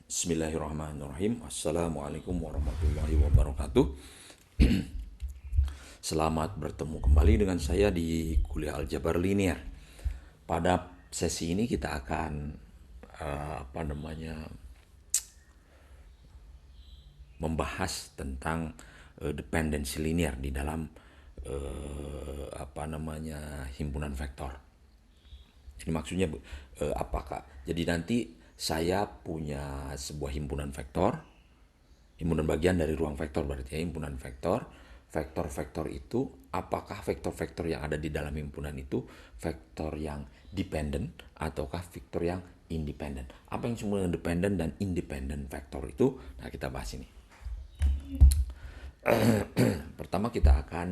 Bismillahirrahmanirrahim. Assalamualaikum warahmatullahi wabarakatuh. Selamat bertemu kembali dengan saya di kuliah aljabar linear. Pada sesi ini kita akan membahas tentang dependensi linear di dalam himpunan vektor. Ini maksudnya apakah? Jadi nanti saya punya sebuah himpunan vektor, himpunan bagian dari ruang vektor berarti ya, himpunan vektor. Vektor-vektor itu, apakah vektor-vektor yang ada di dalam himpunan itu vektor yang dependent ataukah vektor yang independent? Apa yang disebut dengan dependent dan independent vektor itu? Nah, kita bahas ini. Pertama kita akan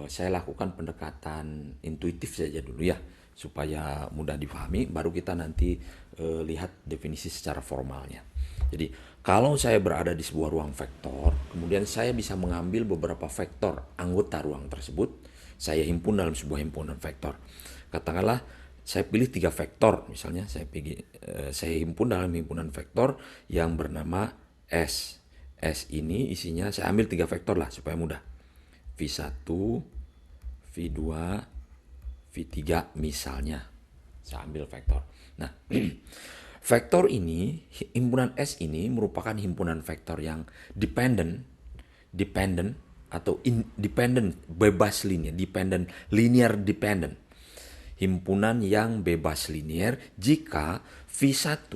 saya lakukan pendekatan intuitif saja dulu ya, supaya mudah dipahami, baru kita nanti lihat definisi secara formalnya. Jadi kalau saya berada di sebuah ruang vektor, kemudian saya bisa mengambil beberapa vektor anggota ruang tersebut, saya himpun dalam sebuah himpunan vektor. Katakanlah saya pilih 3 vektor, misalnya saya himpun dalam himpunan vektor yang bernama S. S ini isinya, saya ambil 3 vektor lah supaya mudah. V1, V2, V3 misalnya. Saya ambil vektor. Nah, vektor ini, himpunan S ini merupakan himpunan vektor yang dependent atau independent, bebas linear, linear dependent. Himpunan yang bebas linear jika V1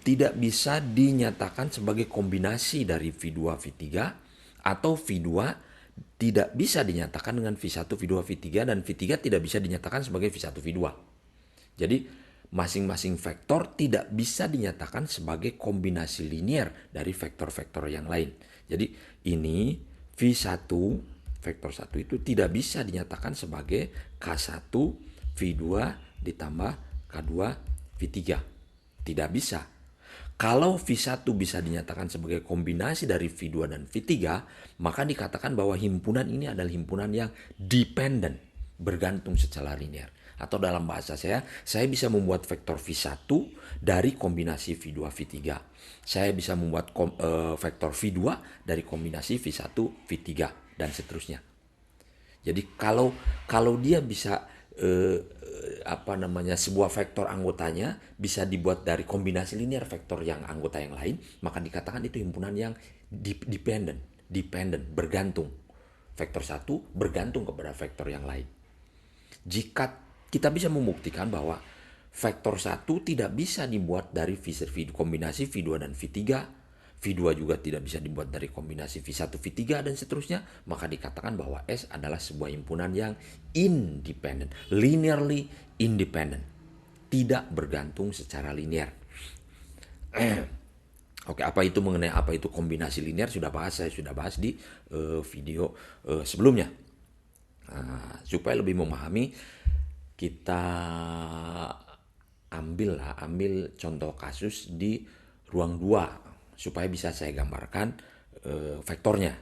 tidak bisa dinyatakan sebagai kombinasi dari V2, V3 atau V2 tidak bisa dinyatakan dengan V1, V2, V3 dan V3 tidak bisa dinyatakan sebagai V1, V2. Jadi masing-masing vektor tidak bisa dinyatakan sebagai kombinasi linear dari vektor-vektor yang lain. Jadi ini V1, vektor 1 itu tidak bisa dinyatakan sebagai K1, V2 ditambah K2, V3. Tidak bisa. Kalau V1 bisa dinyatakan sebagai kombinasi dari V2 dan V3, maka dikatakan bahwa himpunan ini adalah himpunan yang dependent, bergantung secara linear. Atau dalam bahasa saya bisa membuat vektor V1 dari kombinasi V2, V3. Saya bisa membuat vektor V2 dari kombinasi V1, V3, dan seterusnya. Jadi kalau dia bisa sebuah vektor anggotanya bisa dibuat dari kombinasi linear vektor yang anggota yang lain, maka dikatakan itu himpunan yang dependent, bergantung. Vektor 1 bergantung kepada vektor yang lain. Jika kita bisa membuktikan bahwa vektor 1 tidak bisa dibuat dari kombinasi V2 dan V3, V2 juga tidak bisa dibuat dari kombinasi V1, V3 dan seterusnya, maka dikatakan bahwa S adalah sebuah himpunan yang independent, linearly independent, tidak bergantung secara linear. Oke, apa itu kombinasi linear saya sudah bahas di video sebelumnya. Nah, supaya lebih memahami, kita ambil contoh kasus di ruang 2 supaya bisa saya gambarkan vektornya.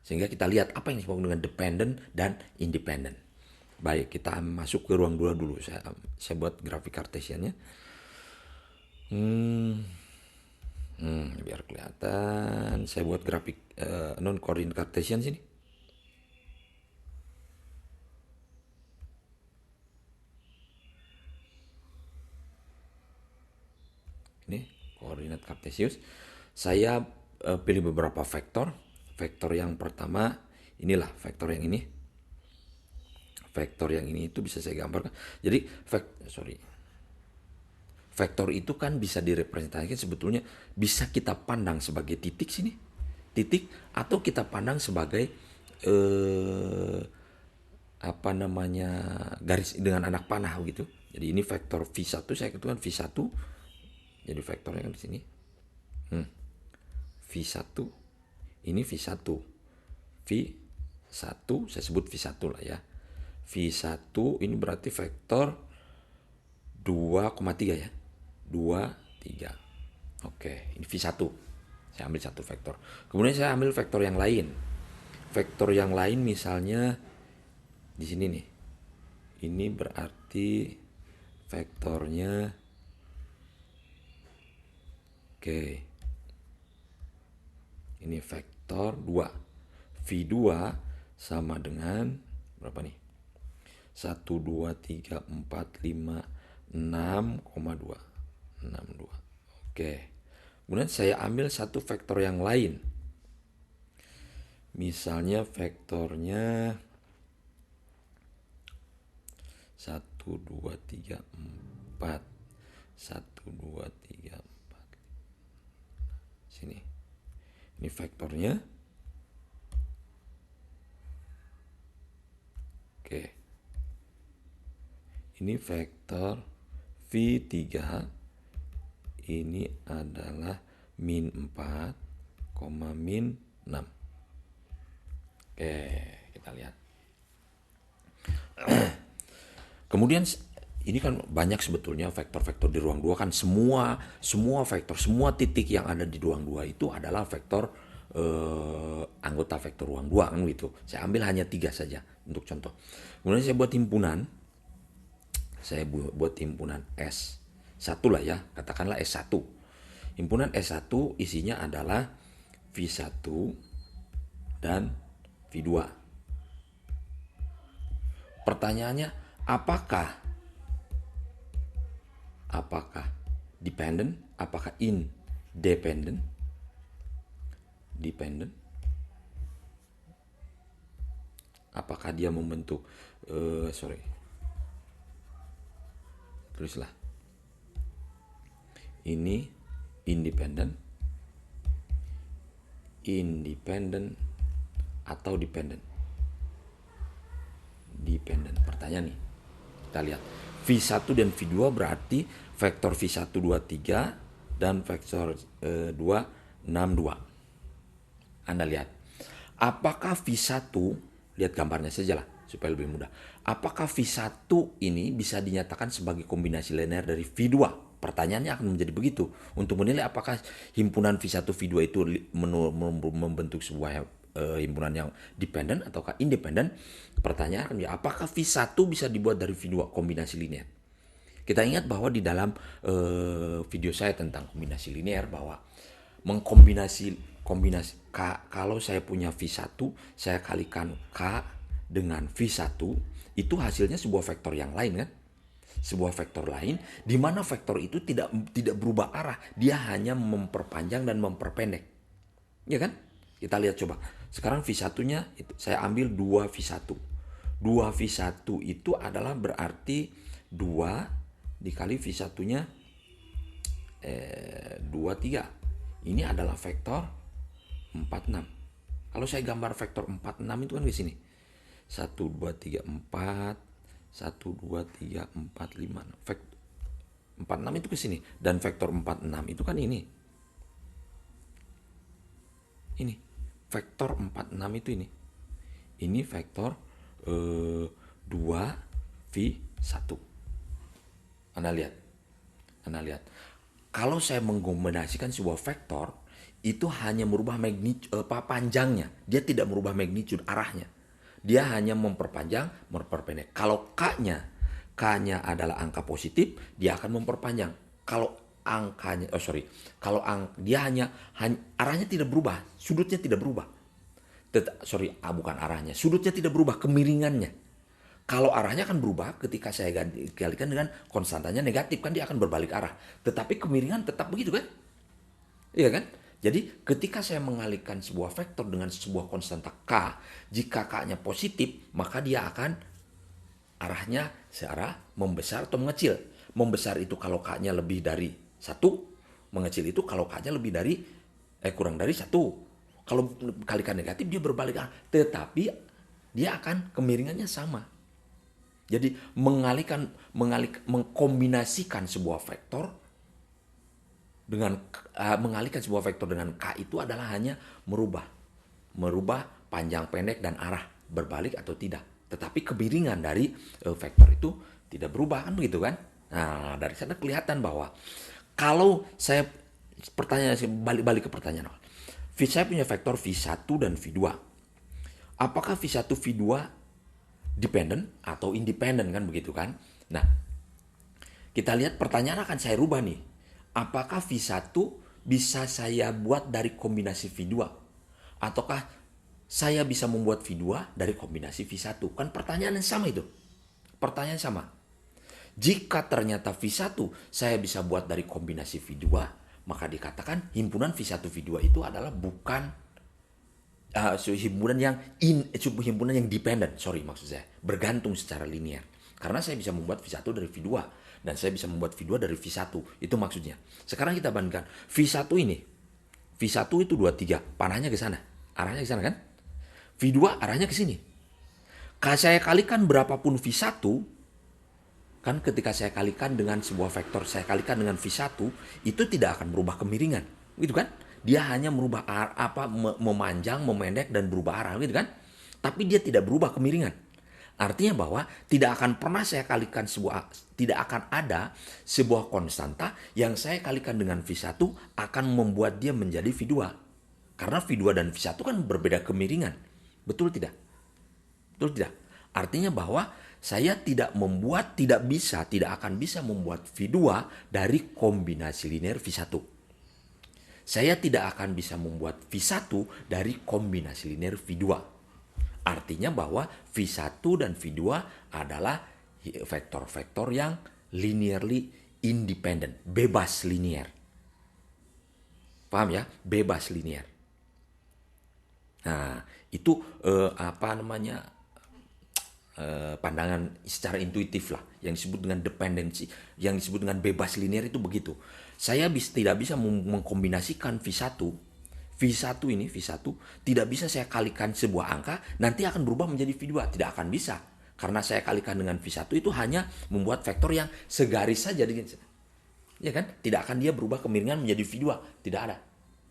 Sehingga kita lihat apa yang disebut dengan dependent dan independent. Baik, kita masuk ke ruang 2 dulu. Saya buat grafik kartesiannya. Biar kelihatan. Saya buat grafik non koordinat kartesian sini. Ini koordinat kartesius. Saya pilih beberapa vektor. Vektor yang pertama inilah vektor yang ini. Vektor yang ini itu bisa saya gambarkan. Jadi vektor itu kan bisa direpresentasikan, sebetulnya bisa kita pandang sebagai titik sini, titik, atau kita pandang sebagai garis dengan anak panah gitu. Jadi ini vektor V1, saya ketukan V1. Jadi vektornya kan di sini. V1 ini V1. V1 saya sebut V1 lah ya. V1 ini berarti vektor 2,3 ya. 2, 3. Oke, ini V1. Saya ambil satu vektor. Kemudian saya ambil vektor yang lain. Vektor yang lain misalnya di sini nih. Ini berarti vektornya Oke. Ini vektor 2. V2 sama dengan berapa nih? 1, 2, 3, 4, 5, 6,2. 62. Oke. Kemudian saya ambil satu vektor yang lain. Misalnya vektornya 1, 2, 3, 4. 1, 2, 3, 4. Sini. Ini vektornya. Oke. Ini vektor V3. Ini adalah min 4, min 6. Oke, kita lihat. Kemudian ini kan banyak sebetulnya vektor-vektor di ruang 2 kan semua vektor, semua titik yang ada di ruang 2 itu adalah vektor anggota vektor ruang 2 kan gitu. Saya ambil hanya 3 saja untuk contoh. Kemudian saya buat himpunan. Saya buat himpunan S1 lah ya, katakanlah S1. Himpunan S1 isinya adalah V1 dan V2. Pertanyaannya, apakah dependent, apakah independent? Dependent. Apakah dia membentuk tulislah. Ini independent atau dependent. Dependent. Pertanyaan nih. Kita lihat. V1 dan V2 berarti vektor V1 23 dan vektor 2 62. Anda lihat. Apakah V1, lihat gambarnya saja lah supaya lebih mudah. Apakah V1 ini bisa dinyatakan sebagai kombinasi linear dari V2? Pertanyaannya akan menjadi begitu. Untuk menilai apakah himpunan V1 V2 itu membentuk sebuah himpunan yang dependent ataukah independent, pertanyaan akan menjadi apakah V1 bisa dibuat dari V2 kombinasi linear. Kita ingat bahwa di dalam video saya tentang kombinasi linear bahwa kombinasi kalau saya punya V1, saya kalikan K dengan V1, itu hasilnya sebuah vektor yang lain kan? Sebuah vektor lain di mana vektor itu tidak berubah arah, dia hanya memperpanjang dan memperpendek. Ya kan? Kita lihat coba. Sekarang V1-nya saya ambil 2V1. 2V1 itu adalah berarti 2 dikali V1-nya 23. Ini adalah vektor 46. Kalau saya gambar vektor 46 itu kan di sini. 1, 2, 3, 4. 1, 2, 3, 4, 5. Vektor 46 itu ke sini. Dan vektor 46 itu kan ini. Ini. Vektor 46 itu ini. Ini vektor 2V1. Anda lihat. Kalau saya mengkombinasikan sebuah vektor, itu hanya merubah panjangnya. Dia tidak merubah magnitude arahnya. Dia hanya memperpanjang, memperpendek. Kalau K-nya adalah angka positif, dia akan memperpanjang. Kalau dia hanya arahnya tidak berubah, sudutnya tidak berubah. Bukan arahnya, sudutnya tidak berubah, kemiringannya. Kalau arahnya akan berubah ketika saya kalikan dengan konstantanya negatif, kan dia akan berbalik arah. Tetapi kemiringan tetap begitu kan? Iya kan? Jadi ketika saya mengalihkan sebuah vektor dengan sebuah konstanta K, jika K-nya positif, maka dia akan arahnya searah membesar atau mengecil. Membesar itu kalau K-nya lebih dari 1, mengecil itu kalau K-nya lebih dari kurang dari 1. Kalau kalikan negatif dia berbalik arah, tetapi dia akan kemiringannya sama. Jadi mengkombinasikan sebuah vektor dengan mengalihkan sebuah vektor dengan K itu adalah hanya merubah panjang pendek dan arah berbalik atau tidak. Tetapi kemiringan dari vektor itu tidak berubah kan begitu kan? Nah, dari sana kelihatan bahwa kalau saya balik ke pertanyaan awal. Saya punya vektor V1 dan V2. Apakah V1 V2 dependent atau independent kan begitu kan? Nah, kita lihat pertanyaan akan saya rubah nih. Apakah V1 bisa saya buat dari kombinasi V2? Ataukah saya bisa membuat V2 dari kombinasi V1? Kan pertanyaan yang sama itu. Pertanyaan sama. Jika ternyata V1 saya bisa buat dari kombinasi V2, maka dikatakan himpunan V1 V2 itu adalah bukan himpunan yang dependent, maksud saya, bergantung secara linear. Karena saya bisa membuat V1 dari V2 dan saya bisa membuat V2 dari V1. Itu maksudnya. Sekarang kita bandingkan V1 ini. V1 itu 23, panahnya ke sana. Arahnya ke sana kan? V2 arahnya ke sini. Kalau saya kalikan berapapun V1, kan ketika saya kalikan dengan sebuah vektor, saya kalikan dengan V1, itu tidak akan berubah kemiringan. Gitu kan? Dia hanya merubah memanjang, memendek, dan berubah arah, gitu kan? Tapi dia tidak berubah kemiringan. Artinya bahwa tidak akan pernah saya kalikan tidak akan ada sebuah konstanta yang saya kalikan dengan V1 akan membuat dia menjadi V2. Karena V2 dan V1 kan berbeda kemiringan. Betul tidak? Betul tidak? Artinya bahwa saya tidak akan bisa membuat V2 dari kombinasi linear V1. Saya tidak akan bisa membuat V1 dari kombinasi linear V2. Artinya bahwa V1 dan V2 adalah vektor-vektor yang linearly independent, bebas linear. Paham ya? Bebas linear. Nah, itu pandangan secara intuitif lah, yang disebut dengan dependency, yang disebut dengan bebas linear itu begitu. Saya tidak bisa mengkombinasikan V1 tidak bisa saya kalikan sebuah angka nanti akan berubah menjadi V2, tidak akan bisa. Karena saya kalikan dengan V1 itu hanya membuat vektor yang segaris saja, ya kan? Tidak akan dia berubah kemiringan menjadi V2, tidak ada.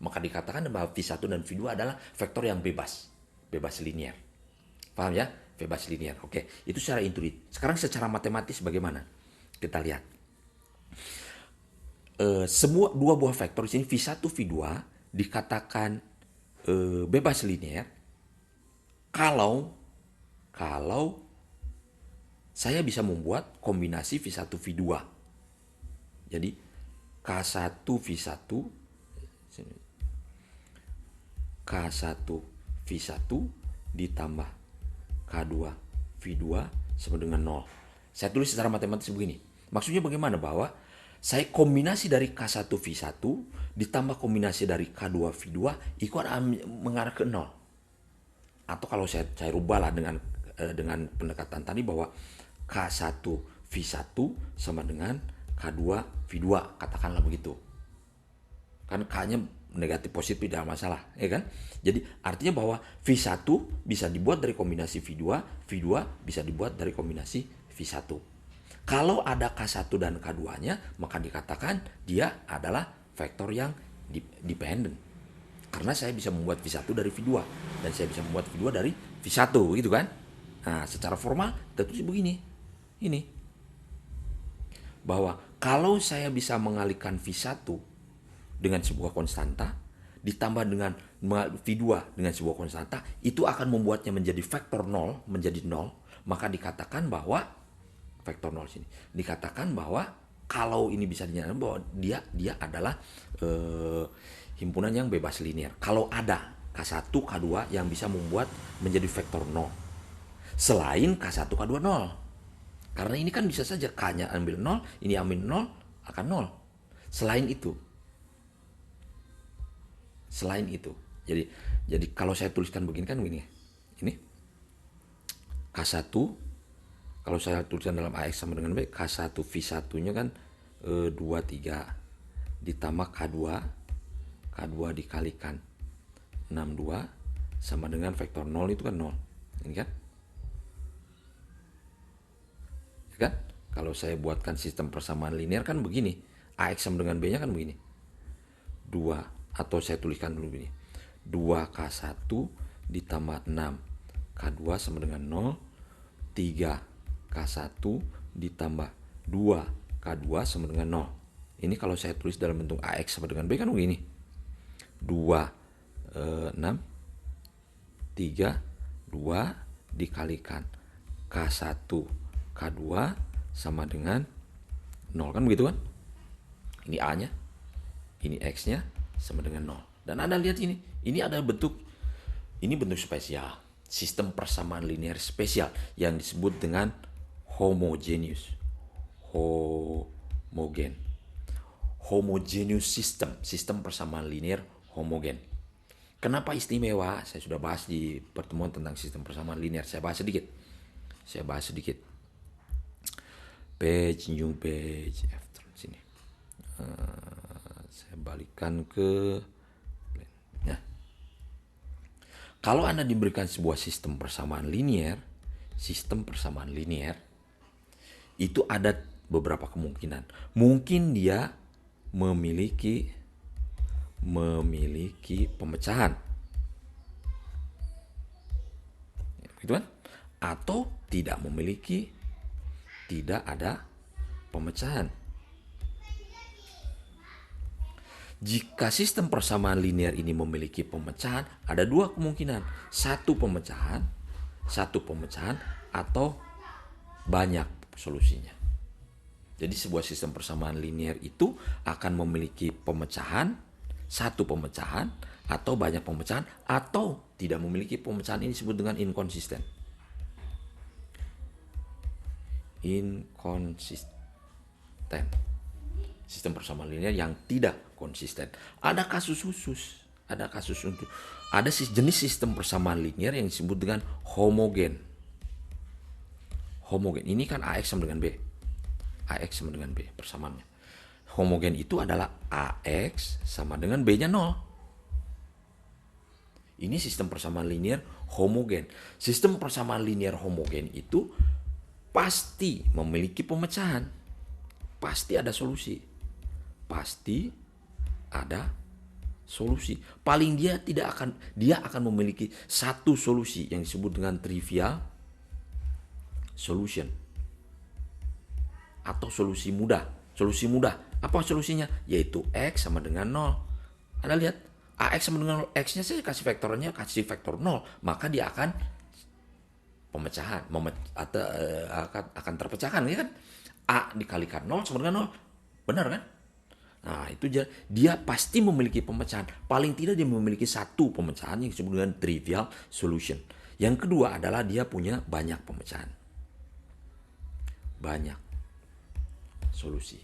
Maka dikatakan bahwa V1 dan V2 adalah vektor yang bebas linear. Paham ya? Bebas linear. Oke, itu secara intuitif. Sekarang secara matematis bagaimana? Kita lihat. Dua buah vektor di sini V1, V2 dikatakan bebas linear kalau saya bisa membuat kombinasi V1 V2. Jadi K1 V1 ditambah K2 V2 sama dengan 0. Saya tulis secara matematis begini. Maksudnya bagaimana? Bahwa saya kombinasi dari K1 V1 ditambah kombinasi dari K2 V2 itu mengarah ke 0. Atau kalau saya rubahlah dengan pendekatan tadi bahwa K1 V1 sama dengan K2 V2, katakanlah begitu. Kan K-nya negatif positif tidak masalah, ya kan? Jadi artinya bahwa V1 bisa dibuat dari kombinasi V2, V2 bisa dibuat dari kombinasi V1. Kalau ada K1 dan K2-nya, maka dikatakan dia adalah vektor yang dependent. Karena saya bisa membuat V1 dari V2 dan saya bisa membuat V2 dari V1, gitu kan? Nah, secara formal tentu begini. Ini bahwa kalau saya bisa mengalihkan V1 dengan sebuah konstanta ditambah dengan V2 dengan sebuah konstanta, itu akan membuatnya menjadi vektor 0, menjadi 0, maka dikatakan bahwa vektor 0 sini dikatakan bahwa kalau ini bisa dinyatakan bahwa dia adalah himpunan yang bebas linear. Kalau ada K1, K2 yang bisa membuat menjadi vektor 0 selain K1, K2 0. Karena ini kan bisa saja K-nya ambil 0, ini ambil 0, akan 0. Selain itu. Jadi kalau saya tuliskan begini kan begini. Ini K1, kalau saya tuliskan dalam AX sama dengan B, K1 V1-nya kan 2, 3 ditambah K2 dikalikan 6, 2 sama dengan vektor 0 itu kan 0. Ini kan? Kan? Kalau saya buatkan sistem persamaan linear kan begini. AX sama dengan B-nya kan begini. 2, atau saya tuliskan dulu begini. 2K1 ditambah 6K2 sama dengan 0. 3K1 ditambah 2K2 sama dengan 0. Ini kalau saya tulis dalam bentuk AX sama dengan B kan begini. 2, 6, 3, 2 dikalikan K1 K2 sama dengan 0 kan begitu kan? Ini A-nya, ini X-nya, sama dengan 0. Dan Anda lihat ini ada ini bentuk spesial, sistem persamaan linear spesial yang disebut dengan homogeneous. Homogeneous sistem persamaan linear homogen. Kenapa istimewa? Saya sudah bahas di pertemuan tentang sistem persamaan linear. Saya bahas sedikit. New page, after sini. Saya balikkan ke nah. Kalau Anda diberikan sebuah sistem persamaan linear, itu ada beberapa kemungkinan. Mungkin dia memiliki pemecahan. Gitu kan? Atau tidak ada pemecahan. Jika sistem persamaan linear ini memiliki pemecahan, ada dua kemungkinan. Satu pemecahan atau banyak solusinya. Jadi sebuah sistem persamaan linear itu akan memiliki pemecahan, satu pemecahan, atau banyak pemecahan, atau tidak memiliki pemecahan. Ini disebut dengan inkonsisten. Sistem persamaan linear yang tidak konsisten. Ada kasus khusus. Ada jenis sistem persamaan linear yang disebut dengan homogen. Ini kan AX sama dengan B persamaannya. Homogen itu adalah AX sama dengan B-nya 0. Ini sistem persamaan linear homogen. Sistem persamaan linear homogen itu pasti memiliki pemecahan. Pasti ada solusi. Paling dia akan memiliki satu solusi yang disebut dengan trivial solution atau solusi mudah. Apa solusinya? Yaitu X sama dengan 0. Anda lihat, AX sama dengan 0. X-nya saya kasih vektor 0, maka dia akan pemecahan atau akan terpecahkan, ya kan? A dikalikan 0 sama dengan 0. Benar kan? Nah, itu dia pasti memiliki pemecahan. Paling tidak dia memiliki satu pemecahan yang disebut dengan trivial solution. Yang kedua adalah dia punya banyak pemecahan. Banyak solusi.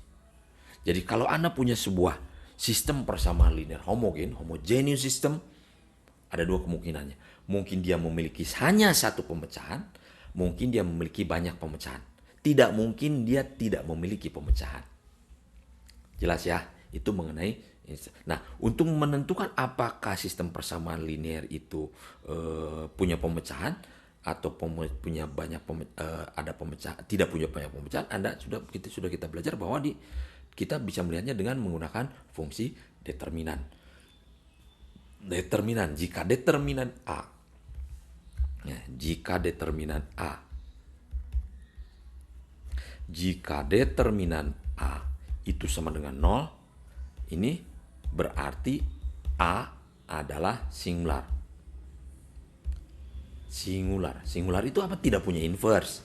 Jadi kalau Anda punya sebuah sistem persamaan linear homogeneous system, ada dua kemungkinannya. Mungkin dia memiliki hanya satu pemecahan, mungkin dia memiliki banyak pemecahan. Tidak mungkin dia tidak memiliki pemecahan. Jelas ya? Itu mengenai. Nah, untuk menentukan apakah sistem persamaan linear itu punya pemecahan atau punya banyak ada pemecahan, tidak punya banyak pemecahan, sudah kita belajar bahwa kita bisa melihatnya dengan menggunakan fungsi determinan. Jika determinan A itu sama dengan 0, ini berarti A adalah singular. Singular itu apa? Tidak punya inverse.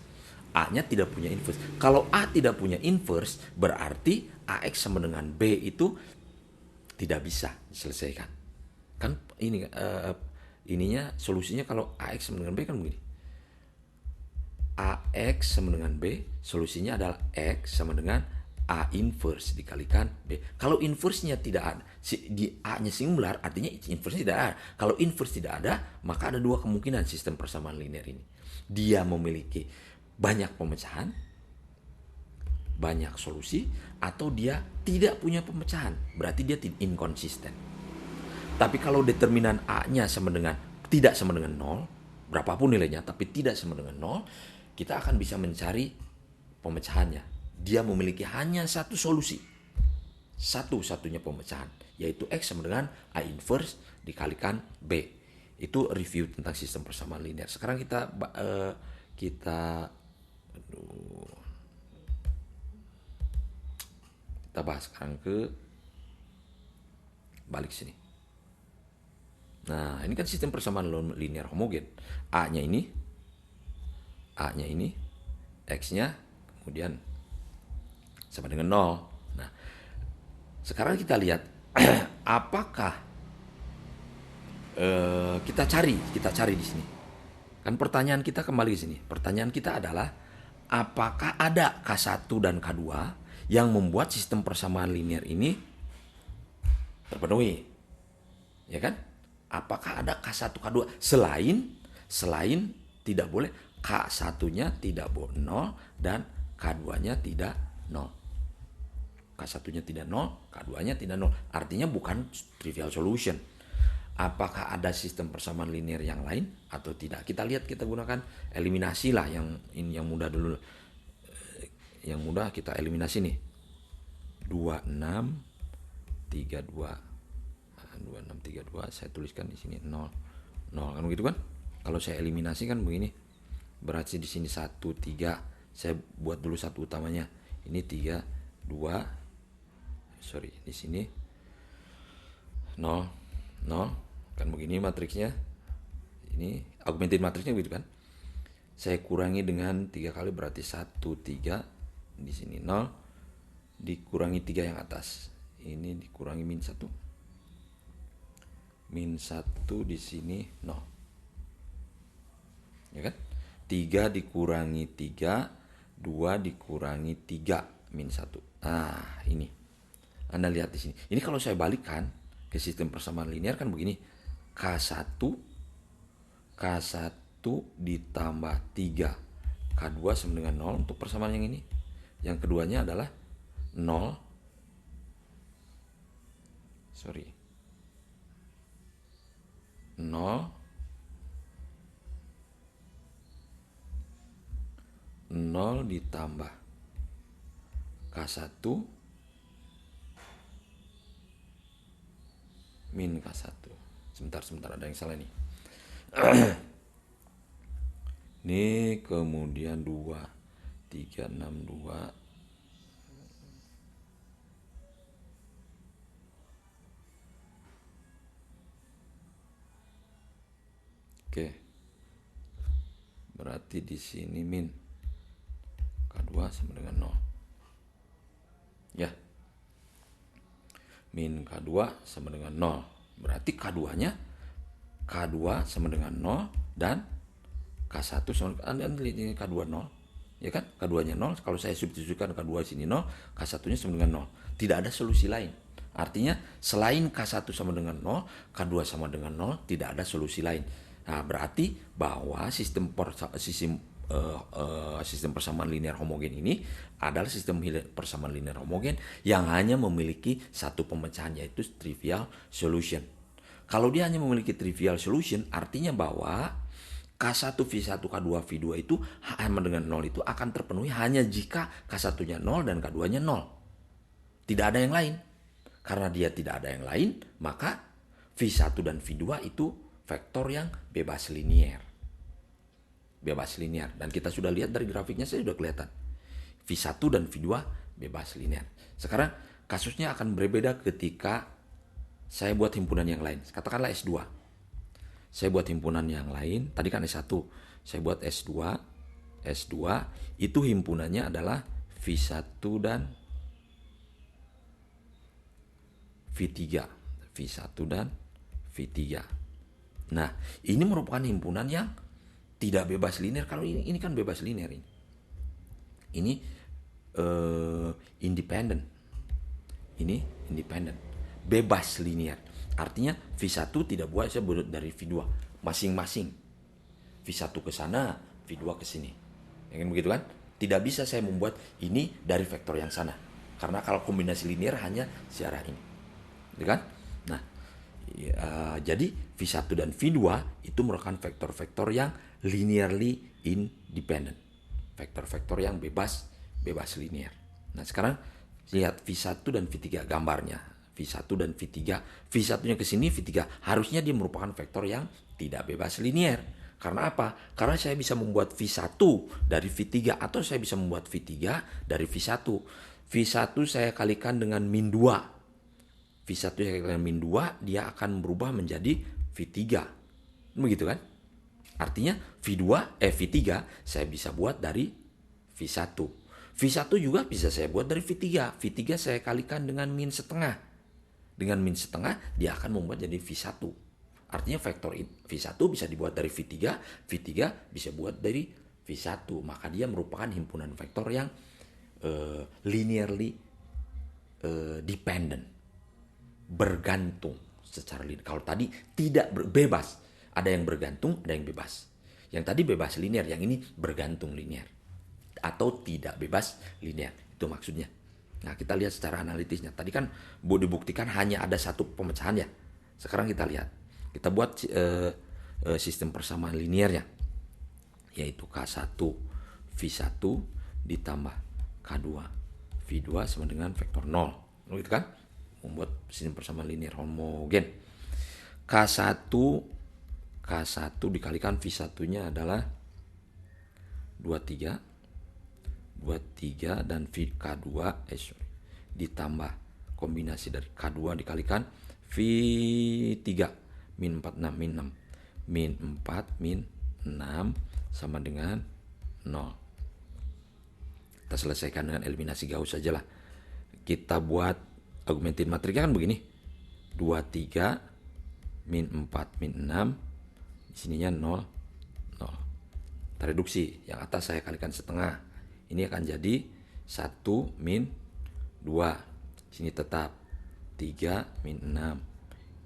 A-nya tidak punya inverse. Kalau A tidak punya inverse, berarti AX sama dengan B itu tidak bisa diselesaikan. Kan ininya solusinya kalau AX sama dengan B kan begini. AX sama dengan B, solusinya adalah X sama dengan A inverse dikalikan B. Kalau inverse-nya tidak ada, di A-nya singular, artinya inverse tidak ada. Kalau inverse tidak ada, maka ada dua kemungkinan sistem persamaan linear ini. Dia memiliki banyak pemecahan, banyak solusi, atau dia tidak punya pemecahan. Berarti dia inkonsisten. Tapi kalau determinan A-nya tidak sama dengan 0, berapapun nilainya, tapi tidak sama dengan 0, kita akan bisa mencari pemecahannya. Dia memiliki hanya satu solusi, satu-satunya pemecahan, yaitu X sama dengan A inverse dikalikan B. Itu review tentang sistem persamaan linear. Sekarang kita bahas sekarang balik sini. Nah, ini kan sistem persamaan linear homogen. A-nya ini, X-nya kemudian sama dengan 0. Nah, sekarang kita lihat Apakah kita cari di sini. Kan pertanyaan kita kembali ke sini. Pertanyaan kita adalah apakah ada K1 dan K2 yang membuat sistem persamaan linear ini terpenuhi? Ya kan? Apakah ada K1 K2 selain tidak boleh K1-nya tidak boleh 0 dan K2-nya tidak 0. K1-nya tidak 0, K2-nya tidak 0. Artinya bukan trivial solution. Apakah ada sistem persamaan linear yang lain atau tidak? Kita lihat, kita gunakan eliminasi lah yang mudah dulu. Yang mudah kita eliminasi nih. 26 32. 2632 saya tuliskan di sini 0 0 kan begitu kan? Kalau saya eliminasi kan begini. Berarti di sini 1 3. Saya buat dulu satu utamanya. Ini 3 2. Sorry, di sini 0 0. Kan begini matriksnya. Ini augmented matriksnya gitu kan. Saya kurangi dengan 3 kali berarti 1 3. Di sini 0 dikurangi 3 yang atas. Ini dikurangi min 1. Min 1 di sini 0. Ya kan? 3 dikurangi 3, 2 dikurangi 3 min 1. Nah, ini. Anda lihat di sini. Ini kalau saya balikkan ke sistem persamaan linear kan begini. K1 ditambah 3 K2 sama dengan 0 untuk persamaan yang ini. Yang keduanya adalah 0 ditambah K1 min K1. Sebentar ada yang salah nih. Ini kemudian 2 3 6 2. Oke. Berarti di sini min K2 sama dengan 0. Ya. Min K2 sama dengan 0. Berarti K2-nya K2 sama dengan 0 dan K1 sama dengan, Anda lihat ini K2 0. Ya kan? K2-nya 0. Kalau saya substitusikan K2 sini 0, K1-nya sama dengan 0. Tidak ada solusi lain. Artinya selain K1 sama dengan 0, K2 sama dengan 0, tidak ada solusi lain. Nah, berarti bahwa sistem persamaan linear homogen ini adalah sistem persamaan linear homogen yang hanya memiliki satu pemecahan, yaitu trivial solution. Kalau dia hanya memiliki trivial solution, artinya bahwa K1, V1, K2, V2 itu sama dengan 0 itu akan terpenuhi hanya jika K1-nya 0 dan K2-nya 0. Tidak ada yang lain. Karena dia tidak ada yang lain, maka V1 dan V2 itu vektor yang bebas linear. Dan kita sudah lihat dari grafiknya, saya sudah kelihatan V1 dan V2 bebas linear. Sekarang kasusnya akan berbeda ketika saya buat himpunan yang lain. Katakanlah S2. Saya buat himpunan yang lain, tadi kan S1. Saya buat S2. S2 itu himpunannya adalah V1 dan V3. V1 dan V3. Nah, ini merupakan himpunan yang tidak bebas linear. Kalau ini kan bebas linear ini. Ini independen. Ini independen. Bebas linear. Artinya V1 tidak bisa berubah dari V2 masing-masing. V1 ke sana, V2 ke sini. Ya kan begitu kan? Tidak bisa saya membuat ini dari vektor yang sana. Karena kalau kombinasi linear hanya searah ini. Gitu kan? Nah, jadi V1 dan V2 itu merupakan vektor-vektor yang linearly independent. Vektor-vektor yang bebas linear. Nah, sekarang lihat V1 dan V3 gambarnya. V1 dan V3. V1-nya ke sini, V3. Harusnya dia merupakan vektor yang tidak bebas linear. Karena apa? Karena saya bisa membuat V1 dari V3 atau saya bisa membuat V3 dari V1. V1 saya kalikan dengan min 2. V1 saya kalikan dengan min 2, dia akan berubah menjadi V3. Begitu kan? Artinya V3 saya bisa buat dari V1. V1 juga bisa saya buat dari V3. V3 saya kalikan dengan min setengah. Dengan min setengah, dia akan membuat jadi V1. Artinya vektor V1 bisa dibuat dari V3, V3 bisa buat dari V1. Maka dia merupakan himpunan vektor yang linearly dependent, bergantung secara linear. Kalau tadi tidak bebas, ada yang bergantung, ada yang bebas. Yang tadi bebas linear, yang ini bergantung linear atau tidak bebas linear. Itu maksudnya. Nah, kita lihat secara analitisnya. Tadi kan dibuktikan hanya ada satu pemecahan ya. Sekarang kita lihat. Kita buat sistem persamaan linearnya, yaitu K1 V1 ditambah K2 V2 sama dengan vektor 0. Gitu kan? Membuat sistem persamaan linear homogen. K1 dikalikan V1-nya adalah 23 dan K2 ditambah kombinasi dari K2 dikalikan V3 min 4 6 min 6 min 4 min 6 sama dengan 0. Kita selesaikan dengan eliminasi Gauss saja lah. Kita buat augmented matrixnya kan begini. 23 min 4 min 6. Di sininya 0 0. Kita reduksi. Yang atas saya kalikan setengah. Ini akan jadi 1 min 2. Sini tetap 3 min 6.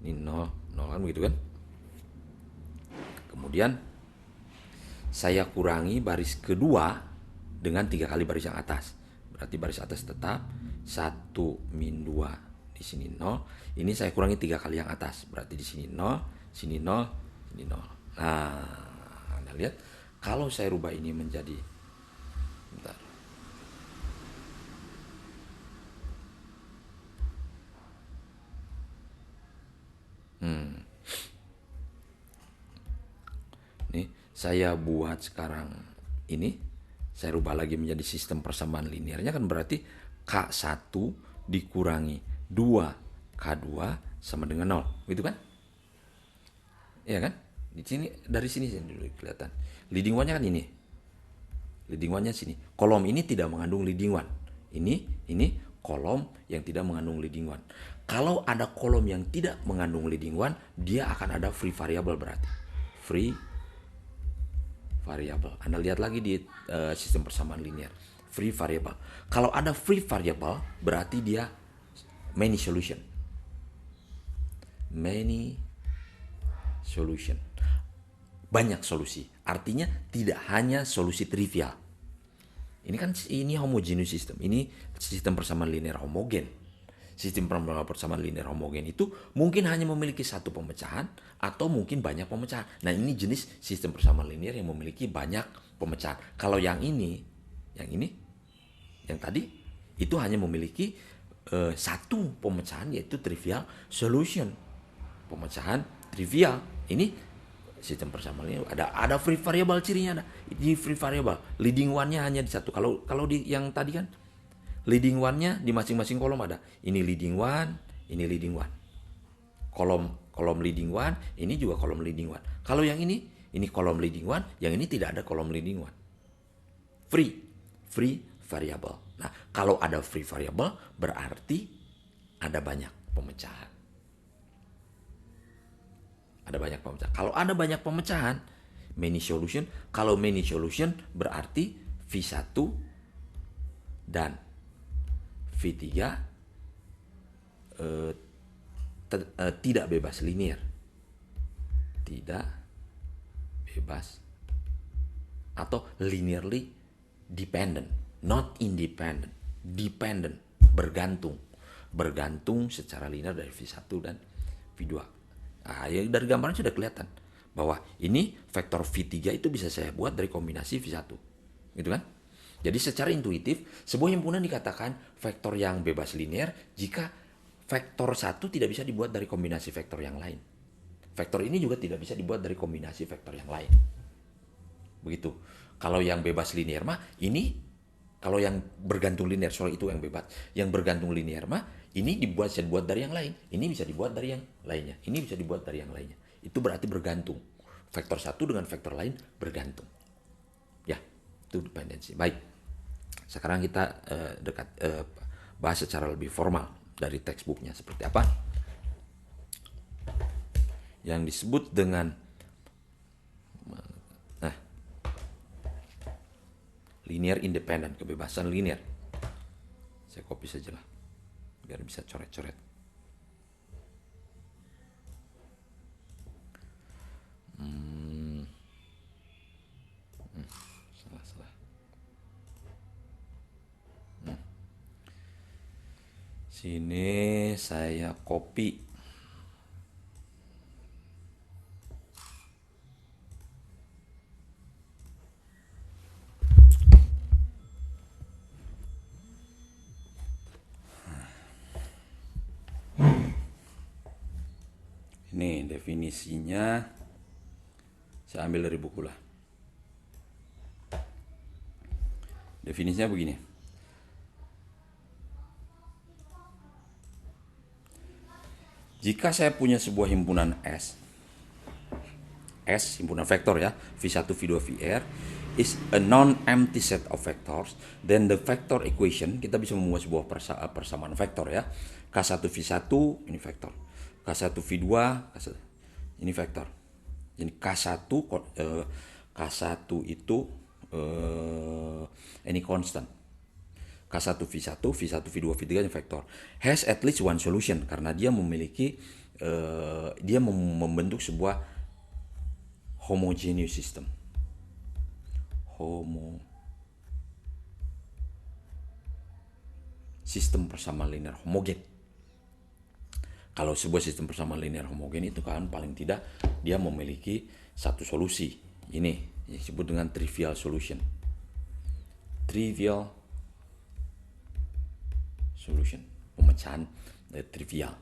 Ini 0 0 kan begitu kan. Kemudian saya kurangi baris kedua dengan 3 kali baris yang atas. Berarti baris atas tetap 1 min 2, di sini 0. Ini saya kurangi 3 kali yang atas. Berarti di sini 0, sini 0, sini 0. Nah, Anda lihat kalau saya rubah ini menjadi bentar. Nih, saya buat sekarang ini, saya rubah lagi menjadi sistem persamaan linearnya kan berarti K1 dikurangi 2 K2 sama dengan 0, gitu kan? Iya kan? Di sini, dari sini dulu kelihatan. Leading one-nya kan ini. Leading one-nya sini. Kolom ini tidak mengandung leading one. Ini kolom yang tidak mengandung leading one. Kalau ada kolom yang tidak mengandung leading one, dia akan ada free variable berarti. Free variable. Anda lihat lagi di sistem persamaan linear. Free variable. Kalau ada free variable, berarti dia many solution. Many solution. Banyak solusi. Artinya tidak hanya solusi trivial. Ini kan homogeneous system. Ini sistem persamaan linear homogen. Sistem persamaan linear homogen itu mungkin hanya memiliki satu pemecahan atau mungkin banyak pemecahan. Nah, ini jenis sistem persamaan linear yang memiliki banyak pemecahan. Kalau yang tadi itu hanya memiliki satu pemecahan, yaitu trivial solution. Pemecahan trivial. Ini sistem persamaan linear ada free variable, cirinya ada. Di free variable leading one-nya hanya di satu. Kalau di yang tadi kan leading one-nya di masing-masing kolom ada. Ini leading one, ini leading one. Kolom leading one, ini juga kolom leading one. Kalau yang ini kolom leading one, yang ini tidak ada kolom leading one. Free variable. Nah, kalau ada free variable berarti ada banyak pemecahan. Ada banyak pemecahan. Kalau ada banyak pemecahan, many solution. Kalau many solution berarti V1 dan V3 tidak bebas linear. Tidak bebas atau linearly dependent, not independent. Dependent, bergantung secara linear dari V1 dan V2. Nah, ya dari gambarnya sudah kelihatan bahwa ini vektor V3 itu bisa saya buat dari kombinasi V1. Gitu kan? Jadi secara intuitif, sebuah himpunan dikatakan vektor yang bebas linear jika vektor 1 tidak bisa dibuat dari kombinasi vektor yang lain. Vektor ini juga tidak bisa dibuat dari kombinasi vektor yang lain. Begitu. Kalau yang bebas linear mah ini, kalau yang bergantung linear, itu yang bebas. Yang bergantung linear mah ini bisa dibuat dari yang lain. Ini bisa dibuat dari yang lainnya. Ini bisa dibuat dari yang lainnya. Itu berarti bergantung. Vektor 1 dengan vektor lain bergantung. Ya, itu dependensi. Baik. Sekarang kita bahas secara lebih formal dari textbooknya seperti apa. yang disebut dengan linear independent, kebebasan linear. Saya copy saja lah, biar bisa coret-coret. Salah. Sini saya copy. Ini definisinya, saya ambil dari buku lah. Definisinya begini. Jika saya punya sebuah himpunan S himpunan vektor ya, V1, V2, Vr is a non-empty set of vectors, then the vector equation, kita bisa membuat sebuah persamaan vektor ya. K1 V1 ini vektor, K1 V2 ini vektor. Jadi K1 itu any constant. K1 V1, V1 V2 V3 ini vektor. Has at least one solution, karena dia memiliki dia membentuk sebuah homogeneous system. Sistem persamaan linear homogen. Kalau sebuah sistem persamaan linear homogen itu kan paling tidak dia memiliki satu solusi. Ini disebut dengan trivial solution. Trivial solution, pemecahan trivial.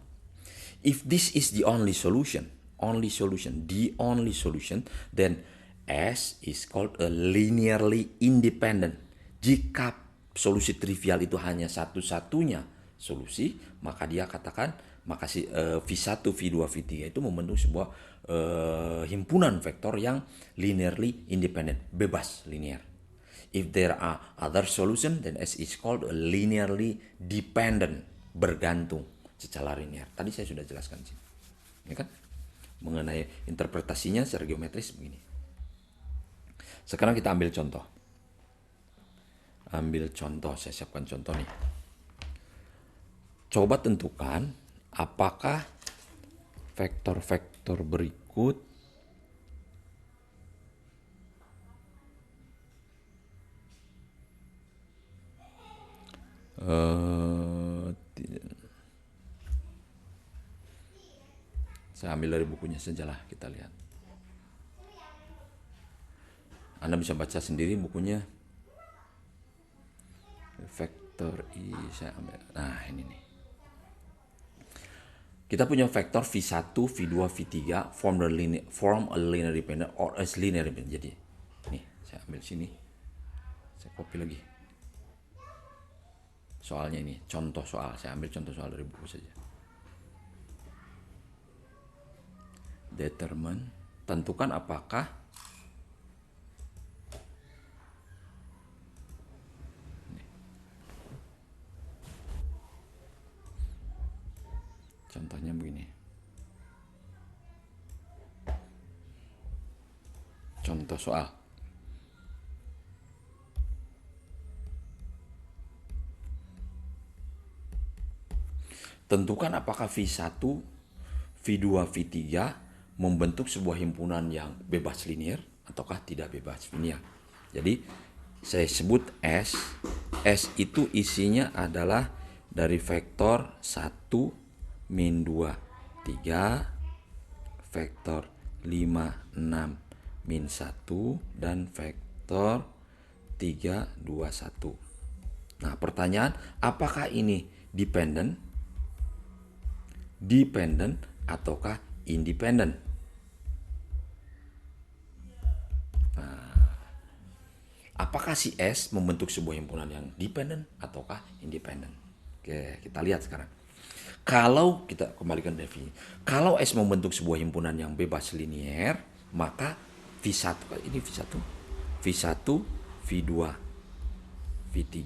If this is the only solution, then S is called a linearly independent. Jika solusi trivial itu hanya satu-satunya solusi, maka dia katakan, maka V1, V2, V3 itu membentuk sebuah himpunan vektor yang linearly independent, bebas linear. If there are other solution, then S is called a linearly dependent, bergantung secara linear. Tadi saya sudah jelaskan sih, ya kan? Mengenai interpretasinya secara geometris begini. Sekarang kita ambil contoh. Saya siapkan contoh nih. Coba tentukan apakah vektor-vektor berikut saya ambil dari bukunya sajalah, kita lihat. Anda bisa baca sendiri bukunya. Vektor I saya ambil. Nah, ini nih. Kita punya vektor V1, V2, V3 form a linear dependent or as linear dependent. Jadi, nih, saya ambil sini. Saya copy lagi. Soalnya ini, contoh soal. Saya ambil contoh soal dari buku saja. Determine, tentukan apakah contohnya begini. Contoh soal. Tentukan apakah V1, V2, V3 membentuk sebuah himpunan yang bebas linear ataukah tidak bebas linear. Jadi saya sebut S. S itu isinya adalah dari vektor 1, min 2, 3, vektor 5, 6, min 1, dan vektor 3, 2, 1. Nah, pertanyaan, apakah ini dependent ataukah independent? Nah, apakah si S membentuk sebuah himpunan yang dependent ataukah independent? Oke, kita lihat sekarang. Kalau kita kembalikan definisi, kalau S membentuk sebuah himpunan yang bebas linear, maka V1, ini V1, V2, V3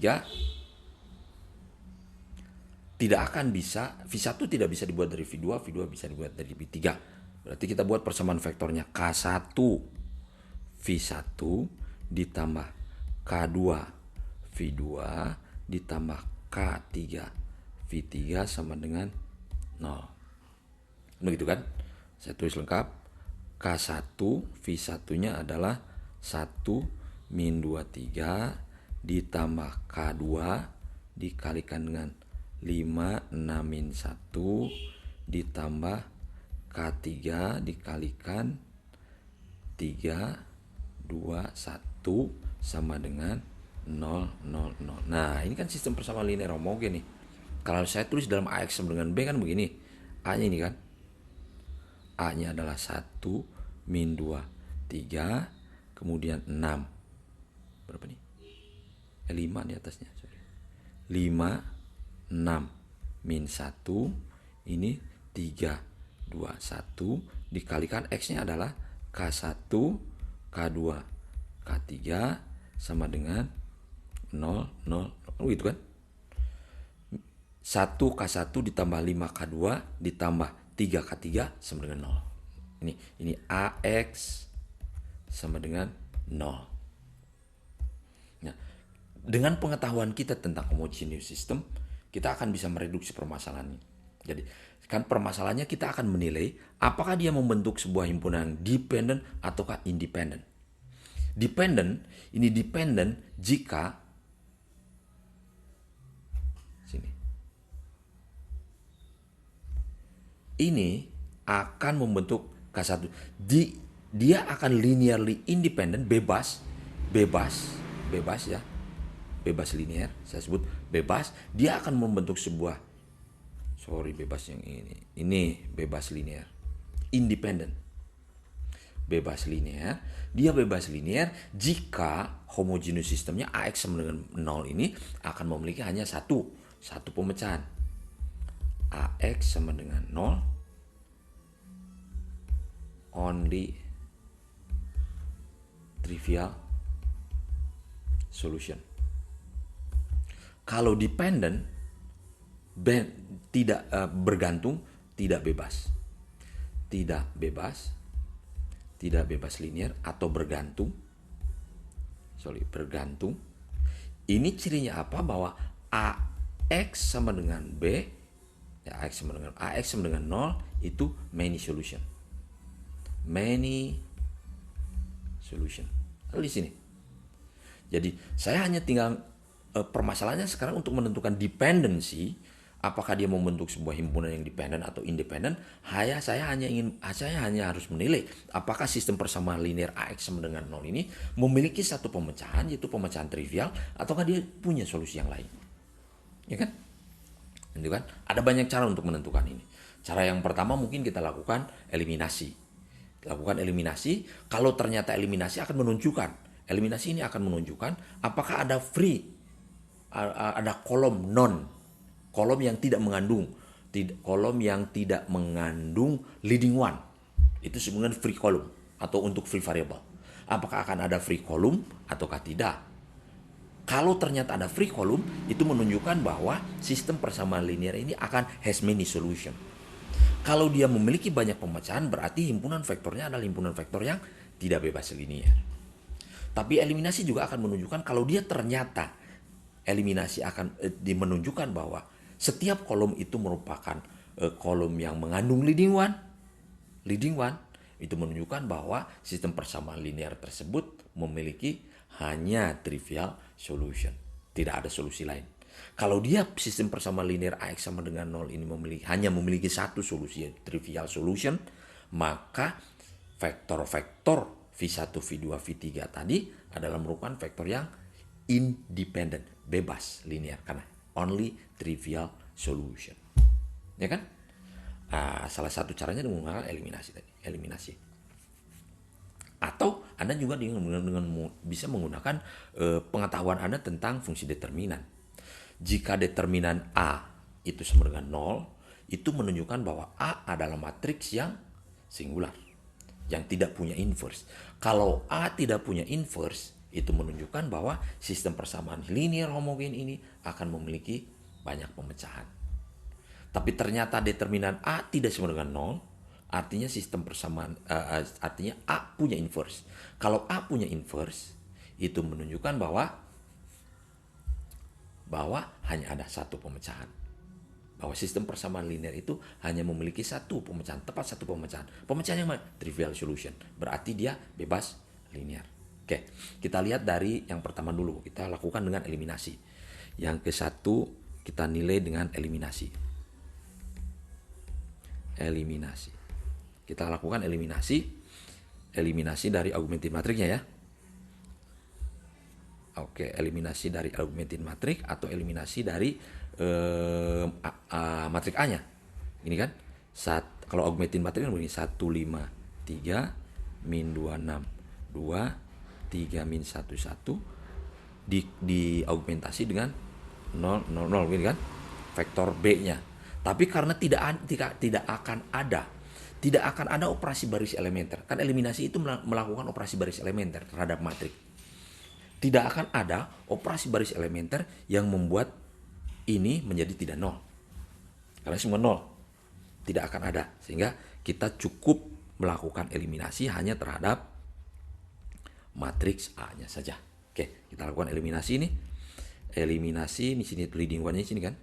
tidak akan bisa, V1 tidak bisa dibuat dari V2, V2 bisa dibuat dari V3. Berarti kita buat persamaan vektornya K1 V1 ditambah K2 V2 ditambah K3 V3 sama dengan 0. Begitu kan? Saya tulis lengkap. K1 V1-nya adalah 1 min 23 ditambah K2 dikalikan dengan 5 6 min 1 ditambah K3 dikalikan 3 2 1 sama dengan 0 0 0. Nah, ini kan sistem persamaan linear homogen nih. Kalau saya tulis dalam AX sama dengan B kan begini. A-nya ini kan. A-nya adalah 1 min 2 3 kemudian 6. Berapa nih? 5 di atasnya, sorry. 5 6 min 1 ini 3 2 1 dikalikan X-nya adalah K1 K2 K3 sama dengan 0 0 0 gitu kan. 1 K1 ditambah 5 K2 ditambah 3 K3 sama dengan 0. Ini AX sama dengan 0. Nah, dengan pengetahuan kita tentang homogeneous system, kita akan bisa mereduksi permasalahan ini. Jadi, kan permasalahannya kita akan menilai apakah dia membentuk sebuah himpunan yang dependent ataukah independent. Dependent, ini dependent jika ini akan membentuk K1. Dia akan linearly independent, bebas ya. Bebas linear, saya sebut bebas. Dia akan membentuk sebuah bebas yang ini. Ini bebas linear. Independent. Bebas linear. Dia bebas linear jika homogeneous sistemnya AX sama dengan 0 ini akan memiliki hanya satu pemecahan. AX sama dengan 0 only trivial solution. Kalau dependent tidak bergantung, tidak bebas linear atau bergantung. Ini cirinya apa? Bahwa AX sama dengan B, ya AX sama dengan 0 itu many solution. Lalu di sini. Jadi saya hanya tinggal permasalahannya sekarang untuk menentukan dependency, apakah dia membentuk sebuah himpunan yang dependent atau independent. Saya hanya harus menilai apakah sistem persamaan linear AX sama dengan 0 ini memiliki satu pemecahan, yaitu pemecahan trivial, ataukah dia punya solusi yang lain. Ya kan? Itu kan? Ada banyak cara untuk menentukan ini. Cara yang pertama mungkin kita lakukan eliminasi. Kalau ternyata eliminasi ini akan menunjukkan apakah ada kolom kolom yang tidak mengandung leading one. Itu sebenarnya free column atau untuk free variable. Apakah akan ada free column ataukah tidak? Kalau ternyata ada free column, itu menunjukkan bahwa sistem persamaan linear ini akan has many solution. Kalau dia memiliki banyak pemecahan, berarti himpunan vektornya adalah himpunan vektor yang tidak bebas linear. Tapi eliminasi juga akan menunjukkan kalau dia ternyata eliminasi akan menunjukkan bahwa setiap kolom itu merupakan kolom yang mengandung leading one, itu menunjukkan bahwa sistem persamaan linear tersebut memiliki hanya trivial solution. Tidak ada solusi lain. Kalau dia sistem persamaan linear AX sama dengan 0 ini hanya memiliki satu solusi, trivial solution, maka vektor-vektor V1, V2, V3 tadi adalah merupakan vektor yang independent, bebas linear, karena only trivial solution. Ya kan? Salah satu caranya dengan eliminasi. Atau Anda juga bisa menggunakan pengetahuan Anda tentang fungsi determinan. Jika determinan A itu sama dengan 0, itu menunjukkan bahwa A adalah matriks yang singular, yang tidak punya inverse. Kalau A tidak punya inverse, itu menunjukkan bahwa sistem persamaan linear homogen ini akan memiliki banyak pemecahan. Tapi ternyata determinan A tidak sama dengan 0, Artinya sistem persamaan, artinya A punya inverse. Kalau A punya inverse, itu menunjukkan bahwa hanya ada satu pemecahan. Bahwa sistem persamaan linear itu hanya memiliki satu pemecahan, tepat satu pemecahan. Pemecahan yang mana? Trivial solution. Berarti dia bebas linear. Oke, kita lihat dari yang pertama dulu. Kita lakukan dengan eliminasi. Yang ke satu kita nilai dengan eliminasi. Eliminasi. Kita lakukan eliminasi. Eliminasi dari augmented matrixnya ya. Oke, eliminasi dari augmented matrix atau eliminasi dari matrix A-nya. Ini kan, kalau augmented matrix kan begini, 1, 5, 3, min 2, 6, 2, 3, min 1, 1. Di augmentasi dengan 0, 0, 0, gini kan, vektor B-nya. Tapi karena tidak akan ada operasi baris elementer. Kan eliminasi itu melakukan operasi baris elementer terhadap matriks. Tidak akan ada operasi baris elementer yang membuat ini menjadi tidak nol. Karena semua nol. Tidak akan ada. Sehingga kita cukup melakukan eliminasi hanya terhadap matriks A-nya saja. Oke, kita lakukan eliminasi ini. Eliminasi di sini leading one-nya di sini kan.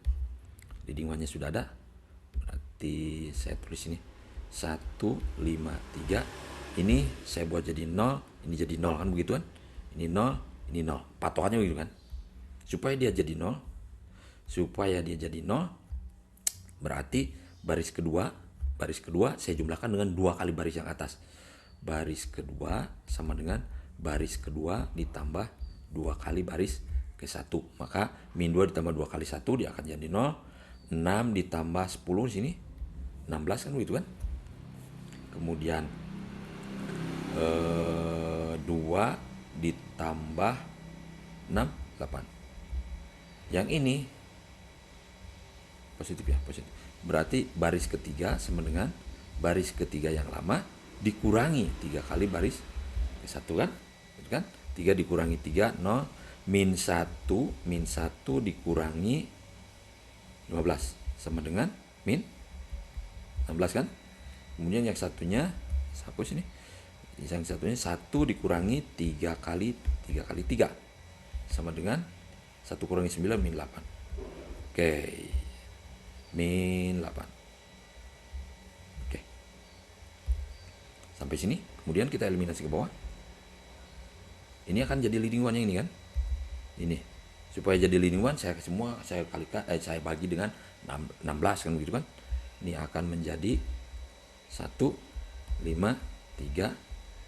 Leading one-nya sudah ada. Berarti saya tulis ini 1, 5, 3. Ini saya buat jadi 0, ini jadi 0 kan begitu kan? Ini 0, ini 0. Patokannya begitu kan? Supaya dia jadi 0, berarti baris kedua saya jumlahkan dengan 2 kali baris yang atas. Baris kedua sama dengan baris kedua ditambah 2 kali baris ke 1. Maka min 2 ditambah 2 kali 1 dia akan jadi 0. 6 ditambah 10 di sini 16 kan begitu kan? Kemudian 2 ditambah 6, 8. Yang ini positif ya, positif. Berarti baris ketiga sama dengan baris ketiga yang lama dikurangi 3 kali baris ke 1 kan? Gitu kan? 3 dikurangi 3, 0. Min 1 dikurangi 15 sama dengan min 16 kan? Kemudian yang satunya hapus ini. Yang satunya 1 dikurangi 3 kali 3 sama dengan 1 kurangi 9 min 8. Oke. Min 8. Oke. Sampai sini. Kemudian kita eliminasi ke bawah. Ini akan jadi leading one yang ini kan? Ini. Supaya jadi leading one saya kalikan saya bagi dengan 16 kan begitu kan? Ini akan menjadi 1, 5, 3.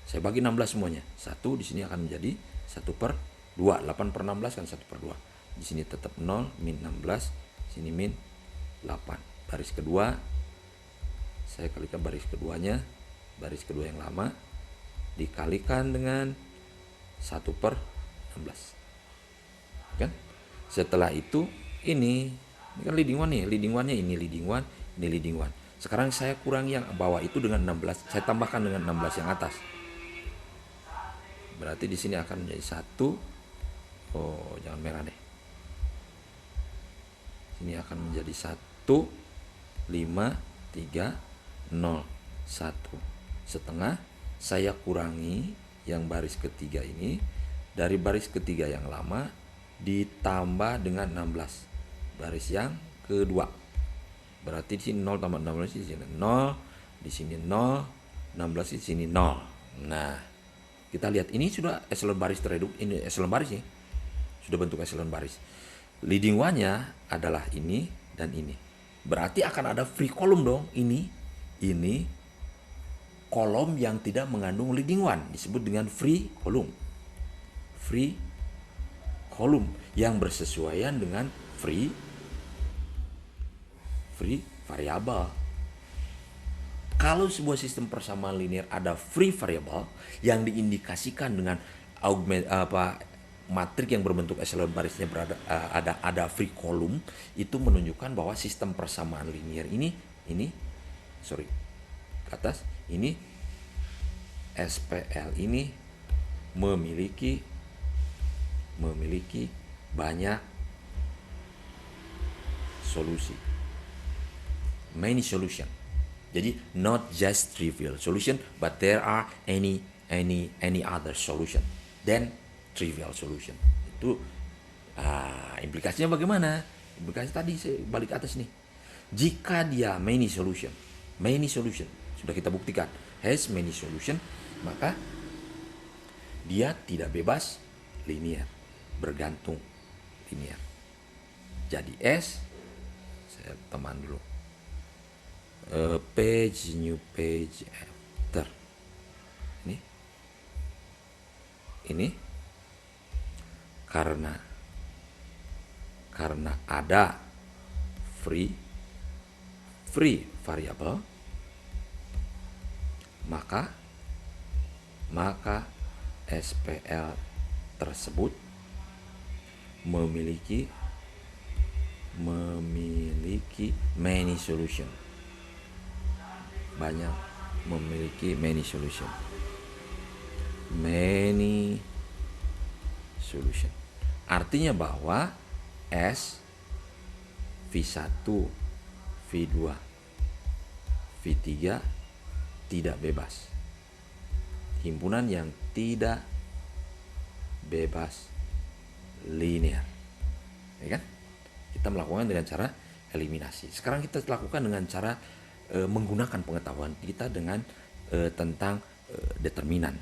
Saya bagi 16 semuanya. 1 di sini akan menjadi 1/2. 8/16 kan 1/2. Di sini tetap 0, min 16, sini min 8. Baris kedua saya kalikan baris keduanya, baris kedua yang lama dikalikan dengan 1/16. Kan? Setelah itu ini kan leading one nih, leading one-nya ini leading one, ini leading one. Sekarang saya kurangi yang bawah itu dengan 16, saya tambahkan dengan 16 yang atas. Berarti di sini akan menjadi 1. Oh, jangan merah deh. Sini akan menjadi 1, 5, 3, 0, 1. Setengah saya kurangi yang baris ketiga ini dari baris ketiga yang lama ditambah dengan 16 baris yang kedua. Berarti di sini 0 tambah 16 di sini 0, di sini 0, 16 di sini 0. Nah, kita lihat ini sudah echelon baris terreduk, ini echelon baris nih. Sudah bentuk echelon baris. Leading one-nya adalah ini dan ini. Berarti akan ada free column dong. Ini kolom yang tidak mengandung leading one disebut dengan free column. Free column yang bersesuaian dengan free variable. Kalau sebuah sistem persamaan linear ada free variable yang diindikasikan dengan matrik yang berbentuk echelon barisnya ada free column, itu menunjukkan bahwa sistem persamaan linear ini ke atas ini SPL ini memiliki banyak solusi, many solution. Jadi not just trivial solution, but there are any other solution than trivial solution. Itu implikasinya bagaimana? Implikasi tadi saya balik atas nih. Jika dia many solution sudah kita buktikan has many solution, maka dia tidak bebas linear, bergantung linear. Jadi S, saya teman dulu, new page after ini karena ada free variable, maka SPL tersebut memiliki many solution, memiliki many solution. Artinya bahwa S, V1, V2, V3 tidak bebas. Himpunan yang tidak bebas linear. Ya kan? Kita melakukan dengan cara eliminasi. Sekarang kita lakukan dengan cara menggunakan pengetahuan kita dengan tentang determinan.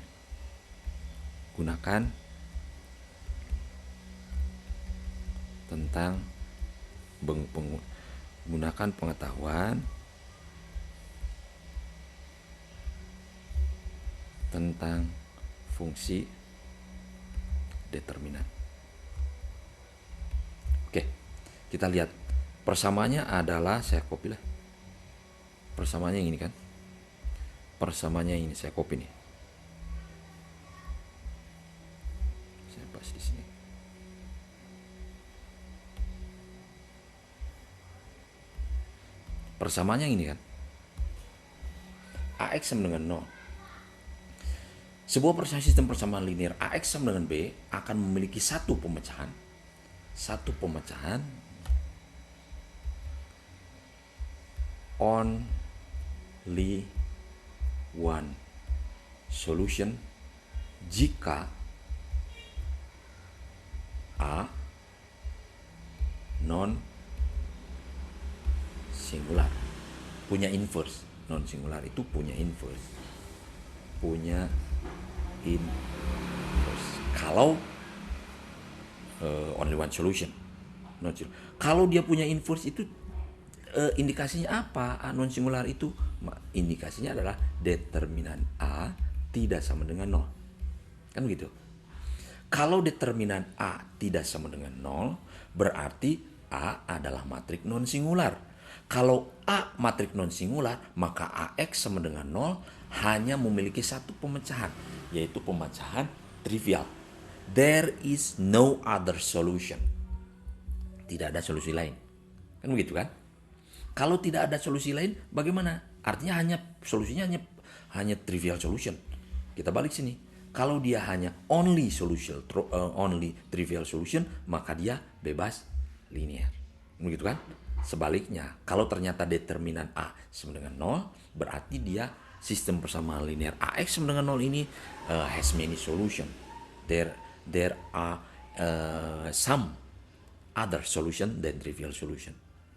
Gunakan tentang menggunakan pengetahuan tentang fungsi determinan. Oke, kita lihat persamaannya adalah, saya copy lah. Persamaannya yang ini kan. Persamaannya ini saya copy nih. Saya pas di sini. Persamaannya ini kan. AX sama dengan 0. Sebuah sistem persamaan linear AX sama dengan B akan memiliki satu pemecahan only one solution jika A non singular, punya inverse. Non singular itu punya inverse. Kalau only one solution. Kalau dia punya inverse itu indikasinya apa? Non singular itu indikasinya adalah determinan A tidak sama dengan 0. Kan begitu. Kalau determinan A tidak sama dengan 0, berarti A adalah matriks non singular. Kalau A matriks non singular, maka AX sama dengan 0 hanya memiliki satu pemecahan, yaitu pemecahan trivial. There is no other solution. Tidak ada solusi lain. Kan begitu kan? Kalau tidak ada solusi lain, bagaimana? Artinya solusinya hanya trivial solution. Kita balik sini. Kalau dia hanya only trivial solution, maka dia bebas linear. Begitu kan? Sebaliknya, kalau ternyata determinan A sama dengan 0, berarti dia sistem persamaan linear AX sama dengan 0 ini has many solution. There are some other solution than trivial solution.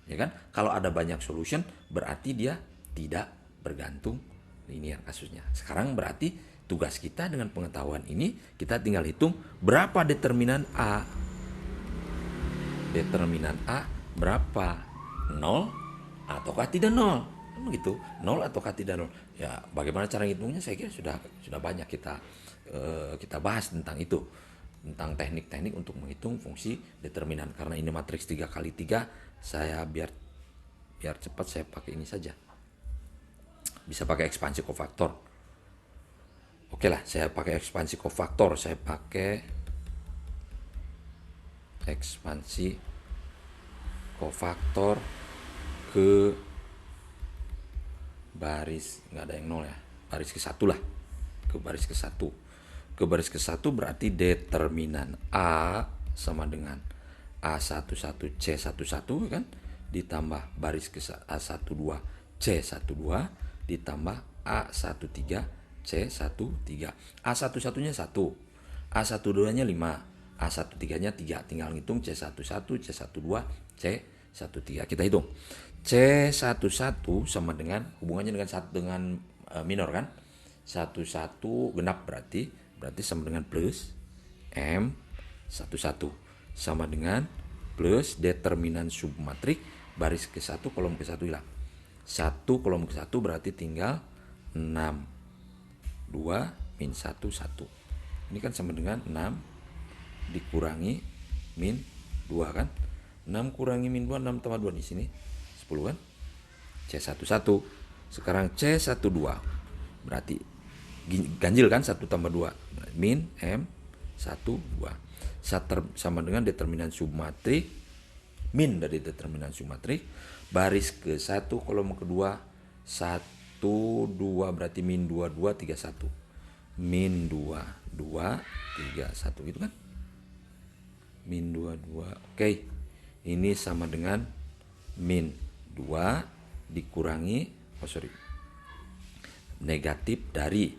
Ya kan? Kalau ada banyak solution, berarti dia tidak bergantung linear kasusnya. Sekarang berarti tugas kita dengan pengetahuan ini, kita tinggal hitung berapa determinan A. Determinan A berapa? 0 ataukah tidak 0? Begitu, 0 ataukah tidak 0? Ya, bagaimana cara hitungnya saya kira sudah banyak kita bahas tentang itu, tentang teknik-teknik untuk menghitung fungsi determinan. Karena ini matriks 3x3, saya biar cepat saya pakai ini saja. Bisa pakai ekspansi kofaktor. Oke lah, saya pakai ekspansi kofaktor, saya pakai ekspansi kofaktor ke baris, nggak ada yang 0 ya, baris ke 1 lah, ke baris ke 1. Ke baris ke 1 berarti determinan A sama dengan A11C11 kan, ditambah baris ke A12C12 ditambah A13 C13. A11-nya 1, A12-nya 5, A13-nya 3. Tinggal ngitung C11, C12, C13. Kita hitung. C11 sama dengan hubungannya dengan minor kan? 11 genap berarti sama dengan plus M11 sama dengan plus determinan submatrik baris ke-1 kolom ke-1 hilang. 1 kolom ke-1 berarti tinggal 6 2 min 1 1. Ini kan sama dengan 6 dikurangi min 2 kan? 6 kurangi min 2, 6 tambah 2 di sini 10 kan? C11. Sekarang C12 berarti ganjil kan, 1 tambah 2 min M12 sama dengan determinan submatrik min dari determinan submatrik baris ke-1 kolom kedua 1 2 berarti min 2 2 3 1 min 2 2 3 1 gitu kan, min 2 2. Oke, ini sama dengan min 2 dikurangi negatif dari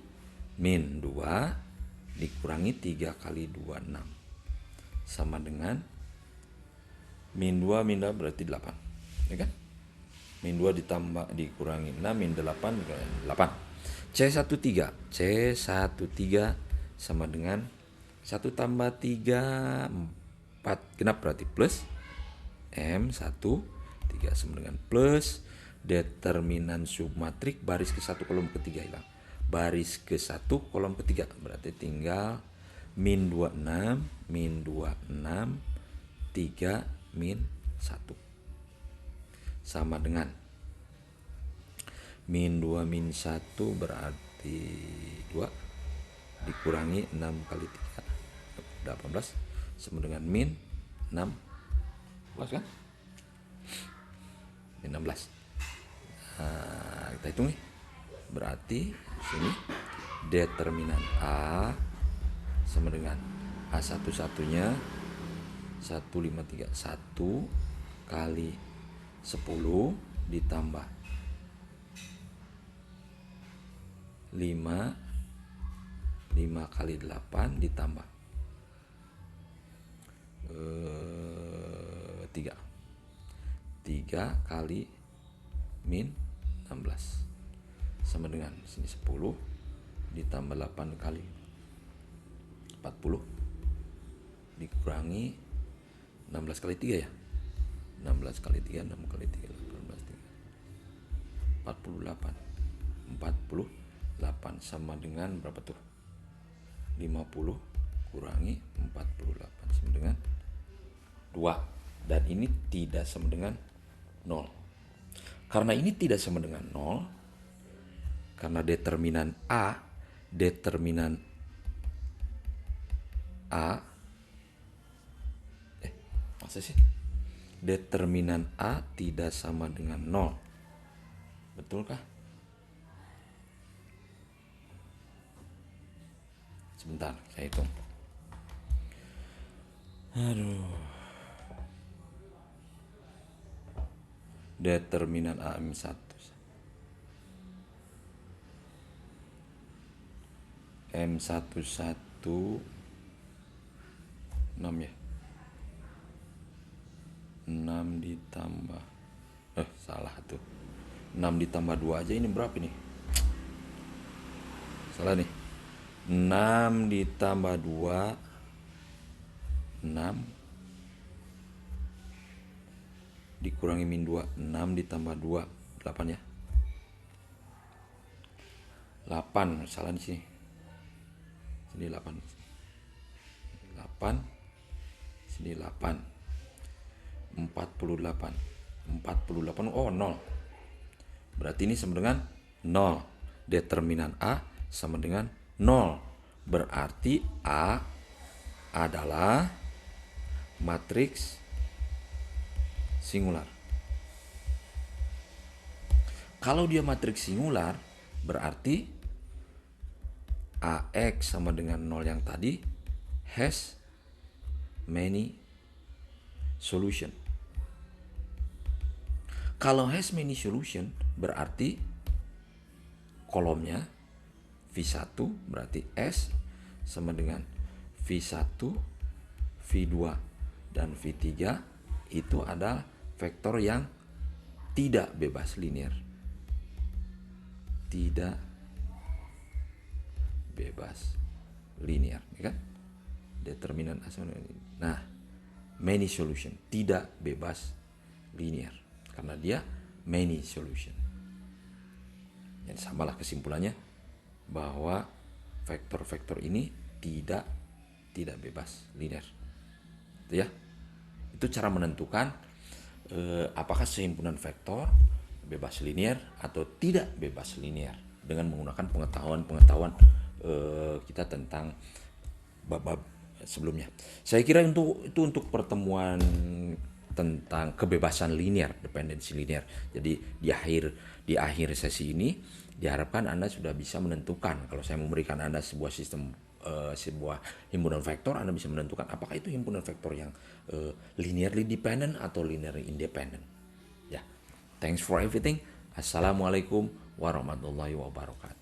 min 2 dikurangi 3 kali 2 6 sama dengan min 2 berarti 8 ya kan, min 2 dikurangi 6 min 8 C13 sama dengan 1 tambah 3 4 genap berarti plus M13 sama dengan plus determinan submatrik baris ke-1 kolom ke-3 hilang. Baris ke-1 kolom ke-3 berarti tinggal min 26 min 26 3 min 1 sama dengan min 2 min 1 berarti 2 dikurangi 6 kali 3 18 sama dengan min 16 kan, min 16. Nah, kita hitung nih. Berarti di sini determinan A sama dengan A11-nya 1531 kali 10 ditambah 5 kali 8 ditambah 3 kali min 16 sama dengan sini 10 ditambah 8 kali 40 dikurangi 16 kali 3 ya, 16 kali 3 6 kali 3 18 3 48 sama dengan berapa tuh, 50 kurangi 48 sama dengan 2, dan ini tidak sama dengan 0. Karena ini tidak sama dengan 0, karena determinan A masa sih determinan A tidak sama dengan 0, betulkah? Sebentar, saya hitung. Determinan AM1 M11 6 ya, 6 ditambah salah tuh, 6 ditambah 2 aja ini berapa nih, salah nih, 6 ditambah 2 6 dikurangi min 2 6 ditambah 2 8 ya, 8 salah di sini 8 sini 8 48 oh 0, berarti ini sama dengan 0. Determinan A sama dengan 0, berarti A adalah matriks singular. Kalau dia matriks singular berarti AX sama dengan 0 yang tadi has many solution. Kalau has many solution berarti kolomnya V1 berarti S sama dengan V1, V2, dan V3 itu adalah vektor yang tidak bebas linear. Tidak bebas linear, ya kan? Determinan asal. Nah, many solution tidak bebas linear karena dia many solution. Jadi samalah kesimpulannya bahwa vektor-vektor ini tidak bebas linear. Itu ya. Itu cara menentukan apakah sehimpunan vektor bebas linear atau tidak bebas linear dengan menggunakan pengetahuan kita tentang bab-bab sebelumnya. Saya kira itu untuk pertemuan tentang kebebasan linear, dependensi linear. Jadi di akhir sesi ini diharapkan Anda sudah bisa menentukan, kalau saya memberikan Anda sebuah sistem sebuah himpunan vektor, Anda bisa menentukan apakah itu himpunan vektor yang linearly dependent atau linearly independent. Ya. Thanks for everything. Assalamualaikum warahmatullahi wabarakatuh.